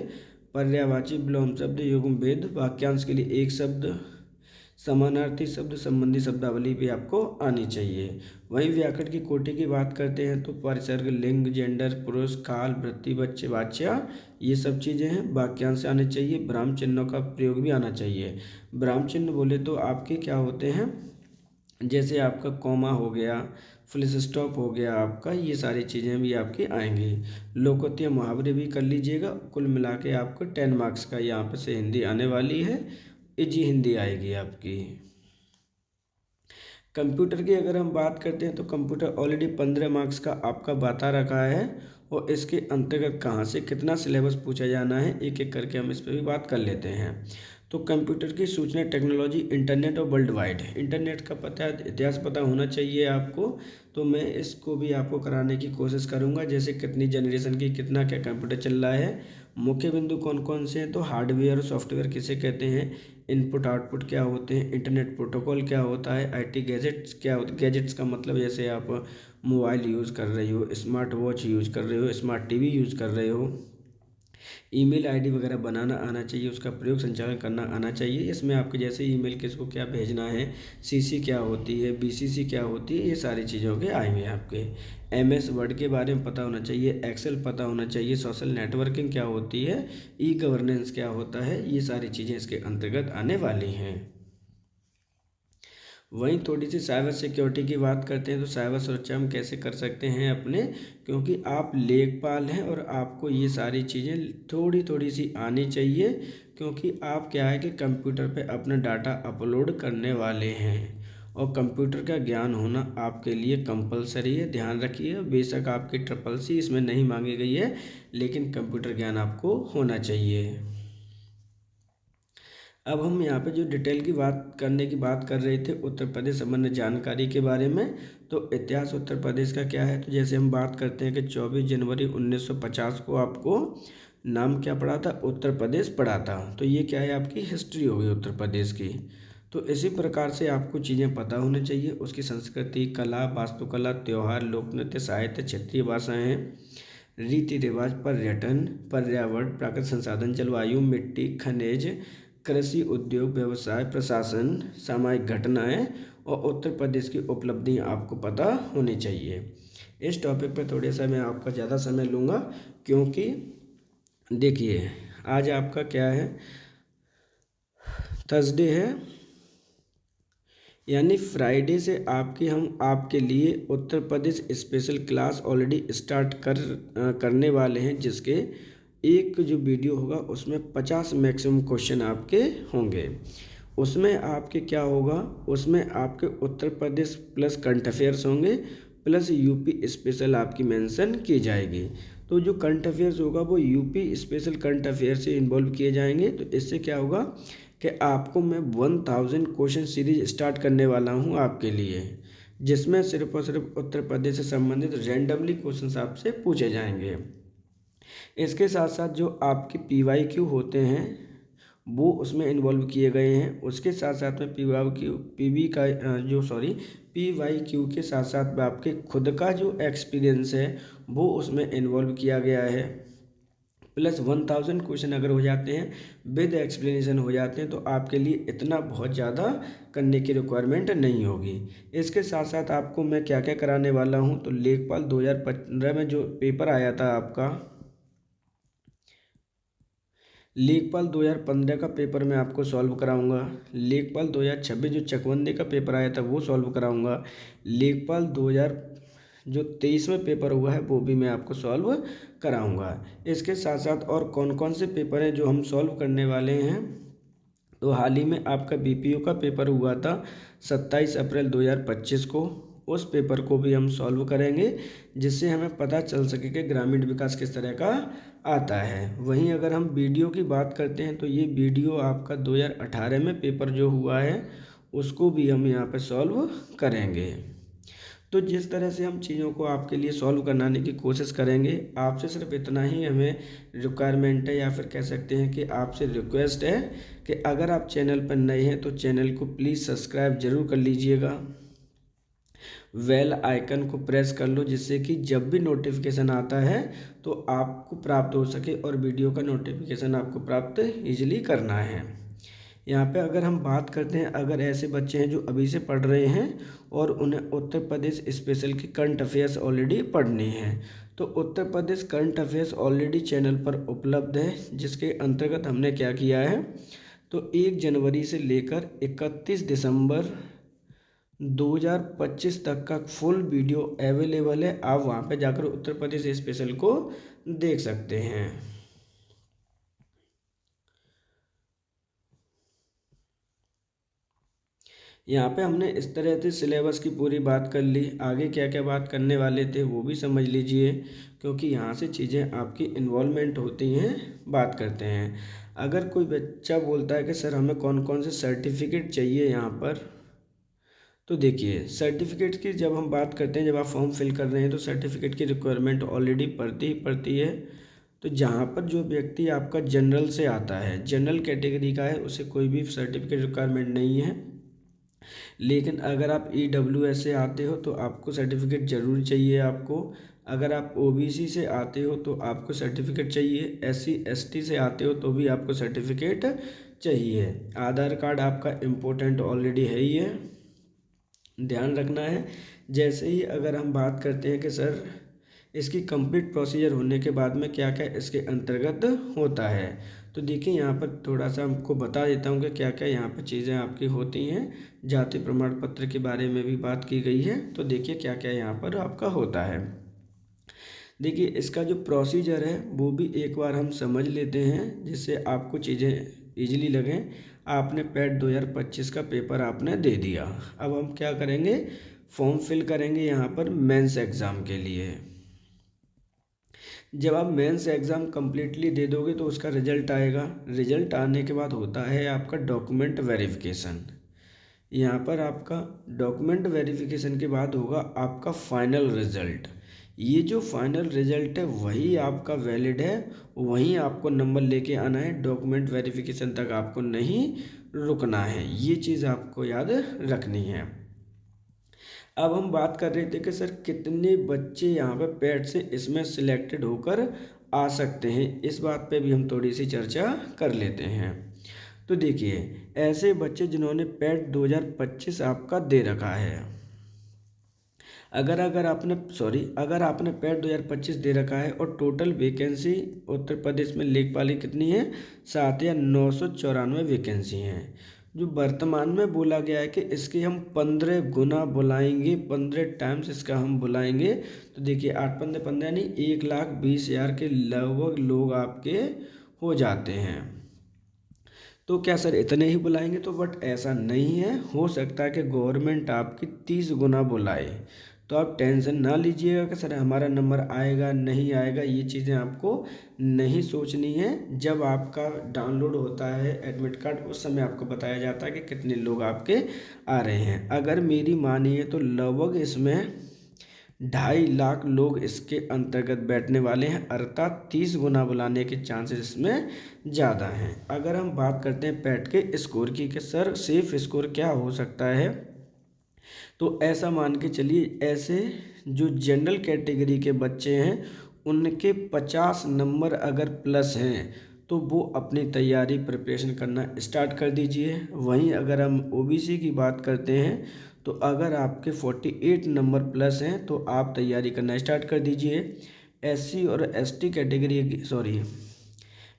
पर्यायवाची, विलोम शब्द, युग्म भेद, वाक्यांश के लिए एक शब्द, समानार्थी शब्द, संबंधी शब्दावली भी आपको आनी चाहिए। वहीं व्याकरण की कोटि की बात करते हैं तो परिसर्ग, लिंग, जेंडर, पुरुष, काल, वृत्ति, बच्चे, वाच्या, ये सब चीज़ें हैं। वाक्यांश आने चाहिए, विराम चिन्हों का प्रयोग भी आना चाहिए। विराम चिन्ह बोले तो आपके क्या होते हैं, जैसे आपका कॉमा हो गया, फुल स्टॉप हो गया आपका, ये सारी चीज़ें भी आपकी आएंगी। लोकोक्ति मुहावरे भी कर लीजिएगा। कुल मिला के आपको 10 मार्क्स का यहाँ पे से हिंदी आने वाली है, इजी हिंदी आएगी आपकी। कंप्यूटर की अगर हम बात करते हैं तो कंप्यूटर ऑलरेडी 15 मार्क्स का आपका बता रखा है, और इसके अंतर्गत कहाँ से कितना सिलेबस पूछा जाना है, एक एक करके हम इस पर भी बात कर लेते हैं। तो कंप्यूटर की सूचना टेक्नोलॉजी, इंटरनेट और वर्ल्ड वाइड, इंटरनेट का पता, इतिहास पता होना चाहिए आपको। तो मैं इसको भी आपको कराने की कोशिश करूंगा, जैसे कितनी जनरेशन की कितना क्या कंप्यूटर चल रहा है, मुख्य बिंदु कौन कौन से हैं, तो हार्डवेयर और सॉफ्टवेयर किसे कहते हैं, इनपुट आउटपुट क्या होते हैं, इंटरनेट प्रोटोकॉल क्या होता है, IT गैजेट्स क्या होते, गैजेट्स का मतलब जैसे आप मोबाइल यूज़ कर रहे हो, स्मार्ट वॉच यूज़ कर रहे हो, स्मार्ट TV यूज़ कर रहे हो, ईमेल ID वगैरह बनाना आना चाहिए, उसका प्रयोग संचालन करना आना चाहिए। इसमें आपके जैसे ईमेल किसको क्या भेजना है, CC क्या होती है, BCC क्या होती है, ये सारी चीज़ों के आएंगे आपके। MS वर्ड के बारे में पता होना चाहिए, एक्सेल पता होना चाहिए, सोशल नेटवर्किंग क्या होती है, गवर्नेंस क्या होता है, ये सारी चीज़ें इसके अंतर्गत आने वाली हैं। वहीं थोड़ी सी साइबर सिक्योरिटी की बात करते हैं तो साइबर सुरक्षा हम कैसे कर सकते हैं अपने, क्योंकि आप लेखपाल हैं और आपको ये सारी चीज़ें थोड़ी थोड़ी सी आनी चाहिए, क्योंकि आप क्या है कि कंप्यूटर पे अपना डाटा अपलोड करने वाले हैं, और कंप्यूटर का ज्ञान होना आपके लिए कंपलसरी है। ध्यान रखिए, बेशक आपकी CCC इसमें नहीं मांगी गई है, लेकिन कंप्यूटर ज्ञान आपको होना चाहिए। अब हम यहाँ पे जो डिटेल की बात करने की बात कर रहे थे उत्तर प्रदेश संबंधी जानकारी के बारे में, तो इतिहास उत्तर प्रदेश का क्या है, तो जैसे हम बात करते हैं कि 24 जनवरी 1950 को आपको नाम क्या पड़ा था, उत्तर प्रदेश पड़ा था। तो ये क्या है, आपकी हिस्ट्री हो गई उत्तर प्रदेश की। तो इसी प्रकार से आपको चीज़ें पता होनी चाहिए, उसकी संस्कृति, कला, वास्तुकला, त्यौहार, लोक नृत्य, साहित्य, क्षेत्रीय भाषाएँ, रीति रिवाज, पर्यटन, पर्यावरण, प्राकृतिक संसाधन, जलवायु, मिट्टी, खनिज, कृषि, उद्योग, व्यवसाय, प्रशासन, सामाजिक घटनाएं और उत्तर प्रदेश की उपलब्धियां आपको पता होनी चाहिए। इस टॉपिक पर थोड़ा सा मैं आपका ज़्यादा समय लूँगा, क्योंकि देखिए आज आपका क्या है, थर्सडे है, यानी फ्राइडे से हम आपके लिए Uttar Pradesh special class already start करने वाले हैं, जिसके एक जो वीडियो होगा उसमें 50 मैक्सिमम क्वेश्चन आपके होंगे। उसमें आपके क्या होगा, उसमें आपके Uttar Pradesh plus current affairs होंगे, प्लस यूपी स्पेशल आपकी मेंशन की जाएगी। तो जो करंट अफेयर्स होगा वो यूपी स्पेशल करंट अफेयर से इन्वॉल्व किए जाएंगे। तो इससे क्या होगा कि आपको मैं 1000 क्वेश्चन सीरीज स्टार्ट करने वाला हूँ आपके लिए, जिसमें सिर्फ और सिर्फ उत्तर प्रदेश से संबंधित रैंडमली क्वेश्चन आपसे पूछे जाएंगे। इसके साथ साथ जो आपके PYQ होते हैं वो उसमें इन्वॉल्व किए गए हैं। उसके साथ साथ में PYQ के साथ साथ में आपके खुद का जो एक्सपीरियंस है वो उसमें इन्वॉल्व किया गया है। प्लस 1000 क्वेश्चन अगर हो जाते हैं विद एक्सप्लेनेशन हो जाते हैं, तो आपके लिए इतना बहुत ज़्यादा करने की रिक्वायरमेंट नहीं होगी। इसके साथ साथ आपको मैं क्या क्या कराने वाला हूँ, तो लेखपाल 2015 में जो पेपर आया था आपका, लेखपाल 2015 का पेपर मैं आपको सॉल्व कराऊंगा। लेखपाल 2026 जो चकबंदी का पेपर आया था वो सॉल्व कराऊंगा। लेखपाल 2023 में पेपर हुआ है वो भी मैं आपको सॉल्व कराऊंगा। इसके साथ साथ और कौन कौन से पेपर हैं जो हम सॉल्व करने वाले हैं, तो हाल ही में आपका बीपीओ का पेपर हुआ था 27 अप्रैल 2025 को। उस पेपर को भी हम सॉल्व करेंगे जिससे हमें पता चल सके कि ग्रामीण विकास किस तरह का आता है। वहीं अगर हम वीडियो की बात करते हैं तो ये वीडियो आपका 2018 में पेपर जो हुआ है उसको भी हम यहाँ पे सॉल्व करेंगे। तो जिस तरह से हम चीज़ों को आपके लिए सॉल्व कराने की कोशिश करेंगे, आपसे सिर्फ इतना ही हमें रिक्वायरमेंट है या फिर कह सकते हैं कि आपसे रिक्वेस्ट है कि अगर आप चैनल पर नए हैं तो चैनल को प्लीज़ सब्सक्राइब ज़रूर कर लीजिएगा। बेल आइकन को प्रेस कर लो जिससे कि जब भी नोटिफिकेशन आता है तो आपको प्राप्त हो सके और वीडियो का नोटिफिकेशन आपको प्राप्त ईजिली करना है। यहाँ पे अगर हम बात करते हैं, अगर ऐसे बच्चे हैं जो अभी से पढ़ रहे हैं और उन्हें उत्तर प्रदेश स्पेशल की करंट अफेयर्स ऑलरेडी पढ़नी है, तो Uttar Pradesh current affairs already channel पर उपलब्ध है, जिसके अंतर्गत हमने क्या किया है, तो 1 जनवरी से लेकर 31 दिसंबर 2025 तक का फुल वीडियो अवेलेबल है। आप वहाँ पे जाकर उत्तर प्रदेश स्पेशल को देख सकते हैं। यहाँ पे हमने इस तरह से सिलेबस की पूरी बात कर ली। आगे क्या क्या बात करने वाले थे वो भी समझ लीजिए, क्योंकि यहाँ से चीज़ें आपकी इन्वॉल्वमेंट होती हैं, बात करते हैं। अगर कोई बच्चा बोलता है कि सर हमें कौन कौन से सर्टिफिकेट चाहिए यहाँ पर, तो देखिए सर्टिफिकेट की जब हम बात करते हैं, जब आप फॉर्म फिल कर रहे हैं तो सर्टिफिकेट की रिक्वायरमेंट ऑलरेडी पड़ती है। तो जहाँ पर जो व्यक्ति आपका जनरल से आता है, जनरल कैटेगरी का है, उसे कोई भी सर्टिफिकेट रिक्वायरमेंट नहीं है। लेकिन अगर आप EWS से आते हो तो आपको सर्टिफिकेट ज़रूर चाहिए आपको। अगर आप OBC से आते हो तो आपको सर्टिफिकेट चाहिए। SC ST से आते हो तो भी आपको सर्टिफिकेट चाहिए। आधार कार्ड आपका इम्पोर्टेंट ऑलरेडी है ही है, ध्यान रखना है। जैसे ही अगर हम बात करते हैं कि सर इसकी कंप्लीट प्रोसीजर होने के बाद में क्या क्या इसके अंतर्गत होता है, तो देखिए यहाँ पर थोड़ा सा हमको बता देता हूँ कि क्या क्या यहाँ पर चीज़ें आपकी होती हैं। जाति प्रमाण पत्र के बारे में भी बात की गई है, तो देखिए क्या क्या यहाँ पर आपका होता है। देखिए इसका जो प्रोसीजर है वो भी एक बार हम समझ लेते हैं जिससे आपको चीज़ें ईजिली लगें। आपने पैट 2025 का पेपर आपने दे दिया। अब हम क्या करेंगे, फॉर्म फिल करेंगे यहाँ पर मेंस एग्ज़ाम के लिए। जब आप मेंस एग्ज़ाम कम्प्लीटली दे दोगे तो उसका रिजल्ट आएगा। रिजल्ट आने के बाद होता है आपका डॉक्यूमेंट वेरिफिकेशन। यहाँ पर आपका डॉक्यूमेंट वेरिफिकेशन के बाद होगा आपका फाइनल रिजल्ट। ये जो फाइनल रिजल्ट है वही आपका वैलिड है, वहीं आपको नंबर लेके आना है। डॉक्यूमेंट वेरिफिकेशन तक आपको नहीं रुकना है, ये चीज़ आपको याद रखनी है। अब हम बात कर रहे थे कि सर कितने बच्चे यहाँ पे पैट से इसमें सिलेक्टेड होकर आ सकते हैं, इस बात पे भी हम थोड़ी सी चर्चा कर लेते हैं। तो देखिए ऐसे बच्चे जिन्होंने पैट 2025 आपका दे रखा है, अगर आपने पैट 2025 दे रखा है और टोटल वैकेंसी उत्तर प्रदेश में लेखपाल की कितनी है, 7 या 994 वैकेंसी हैं। जो वर्तमान में बोला गया है कि इसके हम 15 गुना बुलाएंगे, 15 टाइम्स इसका हम बुलाएंगे। तो देखिए 8 पंद्रह 15 यानी 1,20,000 के लगभग लोग आपके हो जाते हैं। तो क्या सर इतने ही बुलाएंगे, तो बट ऐसा नहीं है, हो सकता है कि गवर्नमेंट आपकी 30 गुना बुलाए। तो आप टेंशन ना लीजिएगा कि सर हमारा नंबर आएगा नहीं आएगा, ये चीज़ें आपको नहीं सोचनी है। जब आपका डाउनलोड होता है एडमिट कार्ड उस समय आपको बताया जाता है कि कितने लोग आपके आ रहे हैं। अगर मेरी मानिए तो लगभग इसमें 2.5 लाख लोग इसके अंतर्गत बैठने वाले हैं, अर्थात 30 गुना बुलाने के चांसेस इसमें ज़्यादा हैं। अगर हम बात करते हैं पैट के स्कोर की कि सर सेफ स्कोर क्या हो सकता है, तो ऐसा मान के चलिए ऐसे जो जनरल कैटेगरी के बच्चे हैं उनके 50 नंबर अगर प्लस हैं तो वो अपनी तैयारी प्रिपरेशन करना स्टार्ट कर दीजिए। वहीं अगर हम OBC की बात करते हैं तो अगर आपके 48 नंबर प्लस हैं तो आप तैयारी करना स्टार्ट कर दीजिए। SC और ST कैटेगरी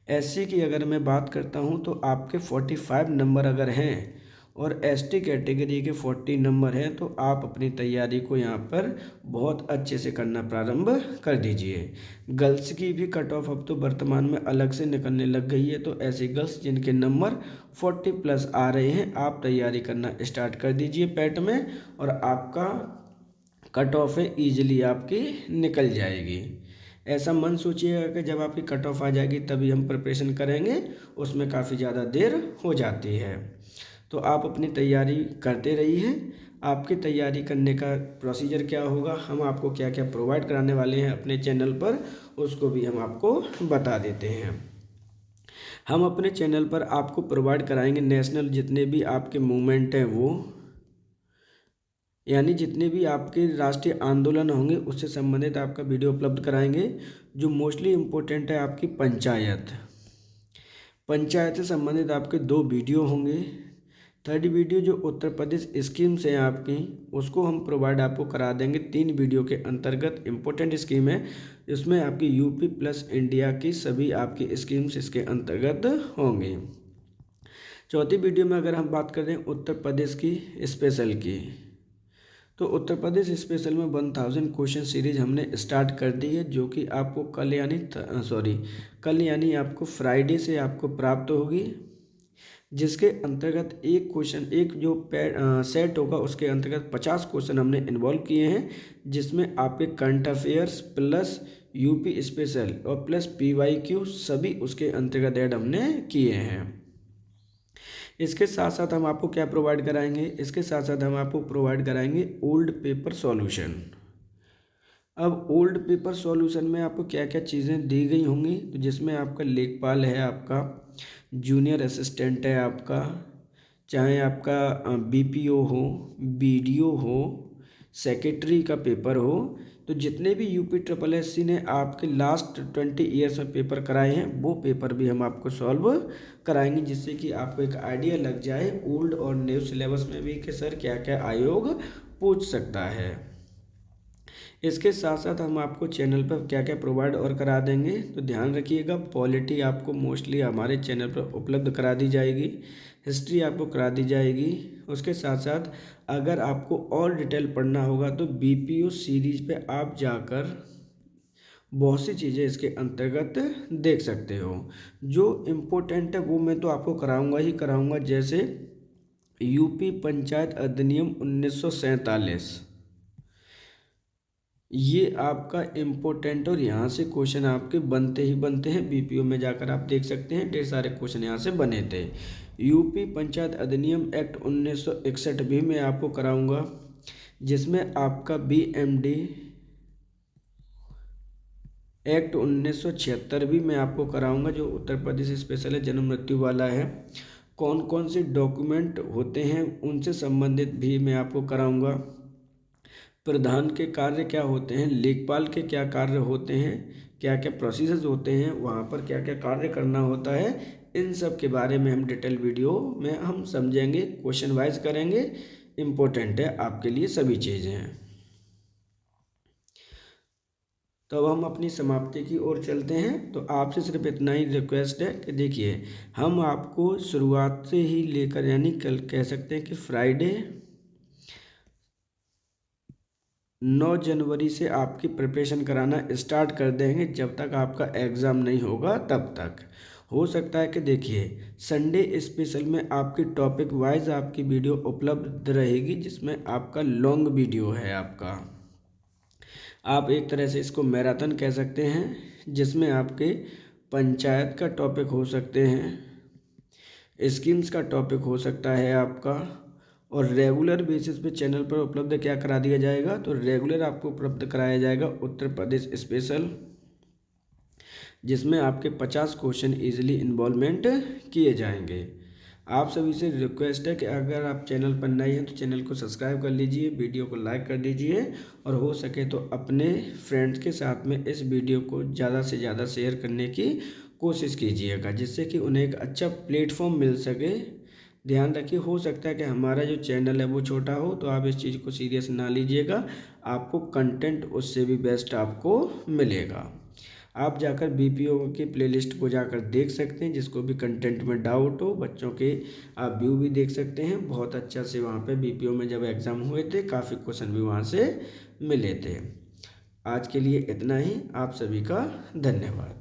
SC की अगर मैं बात करता हूँ तो आपके 45 नंबर अगर हैं और ST कैटेगरी के 40 नंबर हैं तो आप अपनी तैयारी को यहाँ पर बहुत अच्छे से करना प्रारंभ कर दीजिए। गर्ल्स की भी कट ऑफ अब तो वर्तमान में अलग से निकलने लग गई है, तो ऐसे गर्ल्स जिनके नंबर 40+ आ रहे हैं आप तैयारी करना स्टार्ट कर दीजिए पैट में, और आपका कट ऑफ है ईजिली आपकी निकल जाएगी। ऐसा मन सोचिएगा कि जब आपकी कट ऑफ आ जाएगी तभी हम प्रिपरेशन करेंगे, उसमें काफ़ी ज़्यादा देर हो जाती है। तो आप अपनी तैयारी करते रहिए। आपकी तैयारी करने का प्रोसीजर क्या होगा, हम आपको क्या क्या प्रोवाइड कराने वाले हैं अपने चैनल पर, उसको भी हम आपको बता देते हैं। हम अपने चैनल पर आपको प्रोवाइड कराएंगे नेशनल जितने भी आपके मूवमेंट हैं वो, यानी जितने भी आपके राष्ट्रीय आंदोलन होंगे उससे संबंधित आपका वीडियो उपलब्ध कराएंगे। जो मोस्टली इम्पोर्टेंट है आपकी पंचायत से संबंधित आपके 2 वीडियो होंगे। थर्ड वीडियो जो उत्तर प्रदेश स्कीम्स हैं आपकी, उसको हम प्रोवाइड आपको करा देंगे 3 वीडियो के अंतर्गत। इम्पोर्टेंट स्कीम है, इसमें आपकी यूपी प्लस इंडिया की सभी आपकी स्कीम्स इसके अंतर्गत होंगी। चौथी वीडियो में अगर हम बात करें उत्तर प्रदेश की स्पेशल की, तो उत्तर प्रदेश स्पेशल में 1000 क्वेश्चन सीरीज हमने स्टार्ट कर दी है, जो कि आपको कल यानी आपको फ्राइडे से आपको प्राप्त होगी, जिसके अंतर्गत एक जो सेट होगा उसके अंतर्गत 50 क्वेश्चन हमने इन्वॉल्व किए हैं, जिसमें आपके current affairs plus UP special और प्लस PYQ सभी उसके अंतर्गत ऐड हमने किए हैं। इसके साथ साथ हम आपको क्या प्रोवाइड कराएंगे, इसके साथ साथ हम आपको प्रोवाइड कराएंगे ओल्ड पेपर सॉल्यूशन। अब ओल्ड पेपर सॉल्यूशन में आपको क्या क्या चीज़ें दी गई होंगी, तो जिसमें आपका लेखपाल है, आपका जूनियर असिस्टेंट है, आपका चाहे आपका BPO हो, BDO हो, सेक्रेटरी का पेपर हो, तो जितने भी UPSSC ने आपके लास्ट 20 ईयर्स में पेपर कराए हैं वो पेपर भी हम आपको सॉल्व कराएंगे, जिससे कि आपको एक आइडिया लग जाए ओल्ड और न्यू सिलेबस में भी कि सर क्या क्या आयोग पूछ सकता है। इसके साथ साथ हम आपको चैनल पर क्या क्या प्रोवाइड और करा देंगे, तो ध्यान रखिएगा पॉलिटी आपको मोस्टली हमारे चैनल पर उपलब्ध करा दी जाएगी, हिस्ट्री आपको करा दी जाएगी। उसके साथ साथ अगर आपको और डिटेल पढ़ना होगा तो BPO सीरीज पे आप जाकर बहुत सी चीज़ें इसके अंतर्गत देख सकते हो। जो इम्पोर्टेंट है वो मैं तो आपको कराऊंगा ही कराऊंगा, जैसे यूपी पंचायत अधिनियम 1947, ये आपका इम्पोर्टेंट और यहाँ से क्वेश्चन आपके बनते ही बनते हैं। BPO में जाकर आप देख सकते हैं ढेर सारे क्वेश्चन यहाँ से बने थे। यूपी पंचायत अधिनियम एक्ट 1961 भी मैं आपको कराऊंगा, जिसमें आपका BMD एक्ट 1976 भी मैं आपको कराऊंगा, जो उत्तर प्रदेश स्पेशल है, जन्म मृत्यु वाला है। कौन कौन से डॉक्यूमेंट होते हैं उनसे संबंधित भी मैं आपको कराऊंगा। प्रधान के कार्य क्या होते हैं, लेखपाल के क्या कार्य होते हैं, क्या क्या प्रोसीजर्स होते हैं, वहाँ पर क्या क्या कार्य करना होता है, इन सब के बारे में हम डिटेल वीडियो में हम समझेंगे, क्वेश्चन वाइज करेंगे। इम्पोर्टेंट है आपके लिए सभी चीज़ें हैं। तो अब हम अपनी समाप्ति की ओर चलते हैं। तो आपसे सिर्फ इतना ही रिक्वेस्ट है कि देखिए हम आपको शुरुआत से ही लेकर यानी कल कह सकते हैं कि फ्राइडे 9 जनवरी से आपकी प्रिपरेशन कराना स्टार्ट कर देंगे, जब तक आपका एग्ज़ाम नहीं होगा तब तक। हो सकता है कि देखिए संडे स्पेशल में आपकी टॉपिक वाइज आपकी वीडियो उपलब्ध रहेगी, जिसमें आपका लॉन्ग वीडियो है आपका, आप एक तरह से इसको मैराथन कह सकते हैं, जिसमें आपके पंचायत का टॉपिक हो सकते हैं, स्कीम्स का टॉपिक हो सकता है आपका, और रेगुलर बेसिस पे चैनल पर उपलब्ध क्या करा दिया जाएगा, तो रेगुलर आपको उपलब्ध कराया जाएगा उत्तर प्रदेश स्पेशल, जिसमें आपके 50 क्वेश्चन इजीली इन्वॉल्वमेंट किए जाएंगे। आप सभी से रिक्वेस्ट है कि अगर आप चैनल पर नए हैं तो चैनल को सब्सक्राइब कर लीजिए, वीडियो को लाइक कर दीजिए, और हो सके तो अपने फ्रेंड्स के साथ में इस वीडियो को ज़्यादा से ज़्यादा शेयर करने की कोशिश कीजिएगा, जिससे कि उन्हें एक अच्छा प्लेटफॉर्म मिल सके। ध्यान रखिए, हो सकता है कि हमारा जो चैनल है वो छोटा हो, तो आप इस चीज़ को सीरियस ना लीजिएगा, आपको कंटेंट उससे भी बेस्ट आपको मिलेगा। आप जाकर बीपीओ की प्लेलिस्ट को जाकर देख सकते हैं। जिसको भी कंटेंट में डाउट हो, बच्चों के आप व्यू भी देख सकते हैं। बहुत अच्छा से वहाँ पे बीपीओ में जब एग्ज़ाम हुए थे काफ़ी क्वेश्चन भी वहाँ से मिले थे। आज के लिए इतना ही। आप सभी का धन्यवाद।